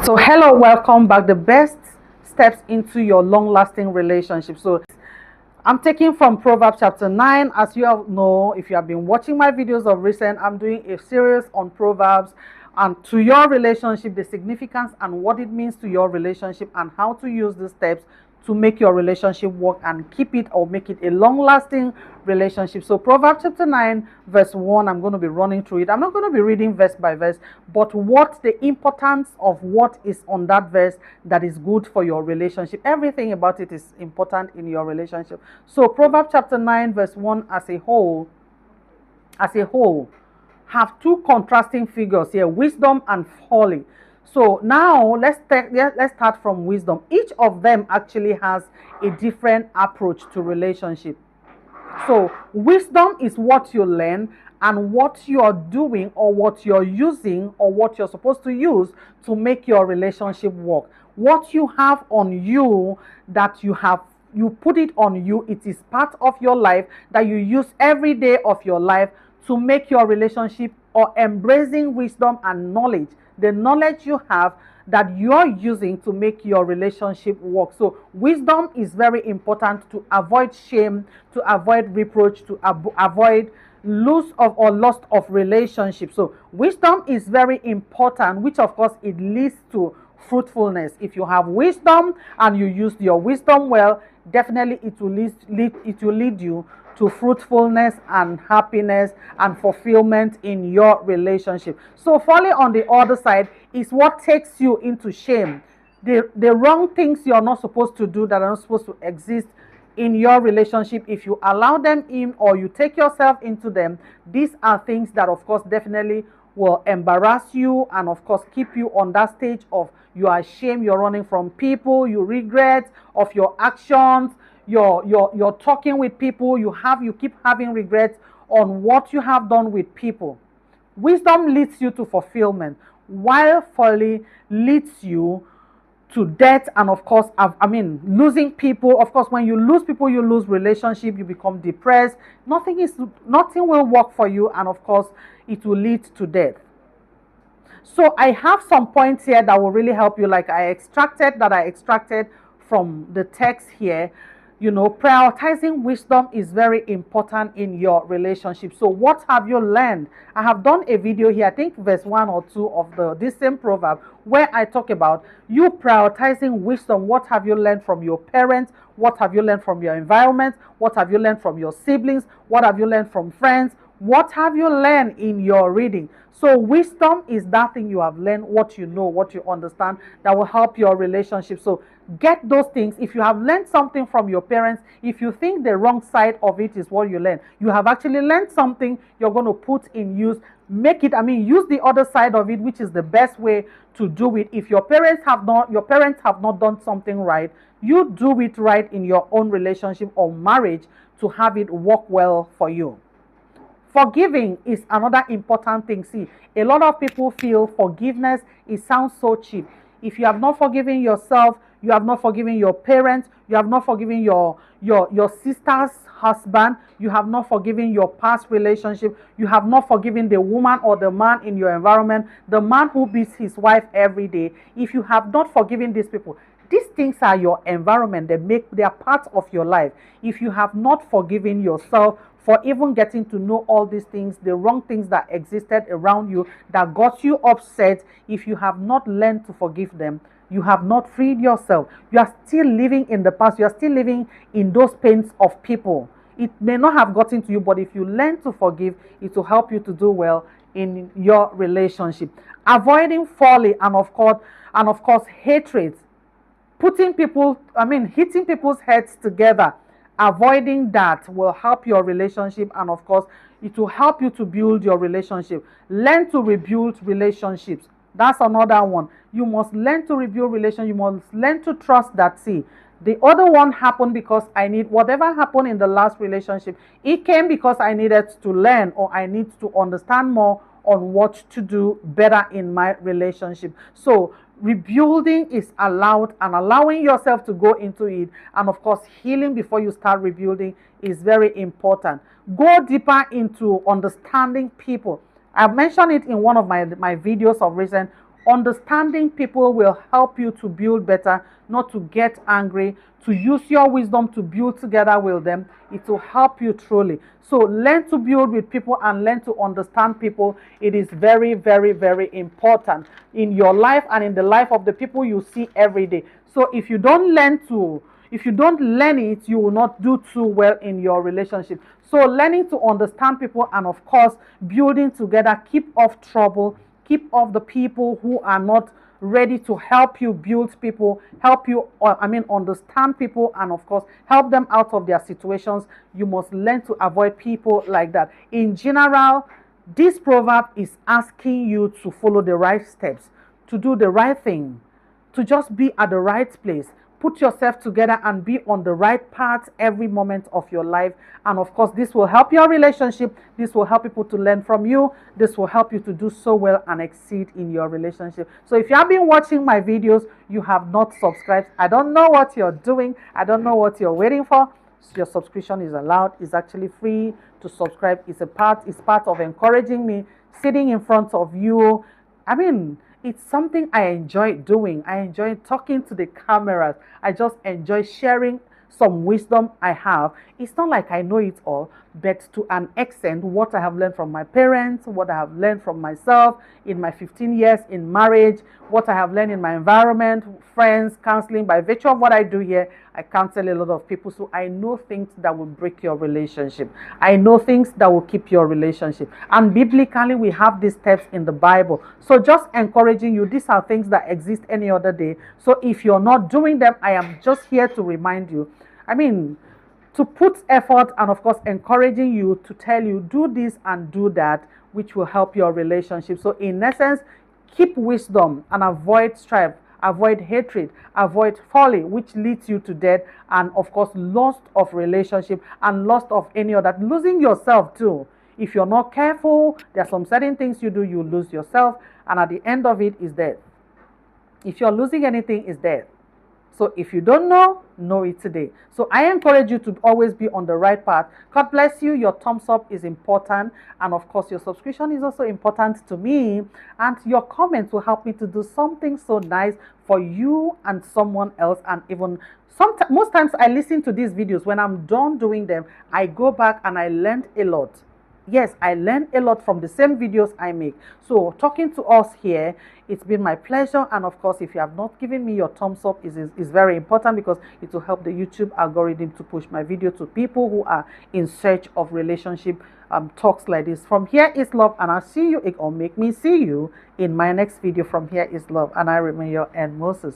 So hello, welcome back. The best steps into your long-lasting relationship. So I'm taking from Proverbs chapter 9. As you all know, if you have been watching my videos of recent, I'm doing a series on Proverbs and to your relationship, the significance and what it means to your relationship and how to use the steps to make your relationship work and keep it or make it a long-lasting relationship. So Proverbs chapter 9 verse 1, I'm going to be running through it. I'm not going to be reading verse by verse, but what the importance of what is on that verse that is good for your relationship. Everything about it is important in your relationship. So Proverbs chapter 9 verse 1 as a whole have two contrasting figures here, wisdom and folly. So now let's start from wisdom. Each of them actually has a different approach to relationship. So wisdom is what you learn and what you're doing or what you're using or what you're supposed to use to make your relationship work. What you have on you that you put it on you, it is part of your life that you use every day of your life to make your relationship, or embracing wisdom and knowledge, the knowledge you have that you're using to make your relationship work. So wisdom is very important to avoid shame, to avoid reproach, to avoid loss of or loss of relationship. So wisdom is very important, which of course it leads to fruitfulness. If you have wisdom and you use your wisdom well, definitely it will lead you to fruitfulness and happiness and fulfillment in your relationship. So folly on the other side is what takes you into shame. The wrong things you're not supposed to do, that are not supposed to exist in your relationship, if you allow them in or you take yourself into them, these are things that of course definitely will embarrass you and of course keep you on that stage of you are ashamed, you're running from people, you regret of your actions, you're talking with people, you keep having regrets on what you have done with people. Wisdom leads you to fulfillment, while folly leads you to death and of course losing people. Of course, when you lose people, you lose relationship, you become depressed, nothing will work for you, and of course it will lead to death. So I have some points here that will really help you, like I extracted from the text here. Prioritizing wisdom is very important in your relationship. So what have you learned? I have done a video here, I think verse 1 or 2 of this same proverb, where I talk about you prioritizing wisdom. What have you learned from your parents? What have you learned from your environment? What have you learned from your siblings? What have you learned from friends? What have you learned in your reading? So wisdom is that thing you have learned, what you know, what you understand, that will help your relationship. So get those things. If you have learned something from your parents, if you think the wrong side of it is what you learn, you have actually learned something you're going to put in use. Use the other side of it, which is the best way to do it. If your parents have not done something right, you do it right in your own relationship or marriage to have it work well for you. Forgiving is another important thing. See, a lot of people feel forgiveness, it sounds so cheap. If you have not forgiven yourself, you have not forgiven your parents, you have not forgiven your sister's husband, you have not forgiven your past relationship, you have not forgiven the woman or the man in your environment, the man who beats his wife every day. If you have not forgiven these people, these things are your environment. They are part of your life. If you have not forgiven yourself for even getting to know all these things, the wrong things that existed around you that got you upset, if you have not learned to forgive them, you have not freed yourself. You are still living in the past. You are still living in those pains of people. It may not have gotten to you, but if you learn to forgive, it will help you to do well in your relationship. Avoiding folly and of course hatred. Hitting people's heads together. Avoiding that will help your relationship, and of course it will help you to build your relationship. Learn to rebuild relationships. That's another one. You must learn to rebuild relationships. You must learn to trust that, see, the other one happened because whatever happened in the last relationship, it came because I needed to learn or I need to understand more on what to do better in my relationship. So rebuilding is allowed, and allowing yourself to go into it, and of course healing before you start rebuilding is very important. Go deeper into understanding people. I've mentioned it in one of my videos of recent. Understanding people will help you to build better, not to get angry, to use your wisdom to build together with them. It will help you truly. So learn to build with people and learn to understand people. It is very, very, very important in your life and in the life of the people you see every day. So if you don't learn it, you will not do too well in your relationship. So learning to understand people and of course building together, keep off trouble, keep off the people who are not ready to help you build people, help you, understand people, and of course, help them out of their situations. You must learn to avoid people like that. In general, this proverb is asking you to follow the right steps, to do the right thing, to just be at the right place. Put yourself together and be on the right path every moment of your life. And of course, this will help your relationship. This will help people to learn from you. This will help you to do so well and exceed in your relationship. So if you have been watching my videos, you have not subscribed, I don't know what you're doing. I don't know what you're waiting for. Your subscription is allowed. It's actually free to subscribe. It's part of encouraging me, sitting in front of you. It's something I enjoy doing. I enjoy talking to the cameras. I just enjoy sharing some wisdom I have. It's not like I know it all, but to an extent, what I have learned from my parents, what I have learned from myself in my 15 years in marriage, what I have learned in my environment, friends, counseling. By virtue of what I do here, I counsel a lot of people, so I know things that will break your relationship. I know things that will keep your relationship. And biblically, we have these steps in the Bible. So just encouraging you, these are things that exist any other day. So if you're not doing them, I am just here to remind you. To put effort and of course encouraging you to tell you do this and do that, which will help your relationship. So in essence, keep wisdom and avoid strife, avoid hatred, avoid folly, which leads you to death, and of course loss of relationship and loss of any other, losing yourself too. If you're not careful, there are some certain things you do, you lose yourself, and at the end of it is death. If you're losing anything, it's death. So if you don't know it today. So I encourage you to always be on the right path. God bless you. Your thumbs up is important. And of course, your subscription is also important to me. And your comments will help me to do something so nice for you and someone else. And even most times I listen to these videos. When I'm done doing them, I go back and I learned a lot. Yes, I learn a lot from the same videos I make. So talking to us here, it's been my pleasure. And of course, if you have not given me your thumbs up, is very important, because it will help the YouTube algorithm to push my video to people who are in search of relationship talks like this. From here is love, and I'll see you, or make me see you in my next video. From here is love, and I remain your N Moses.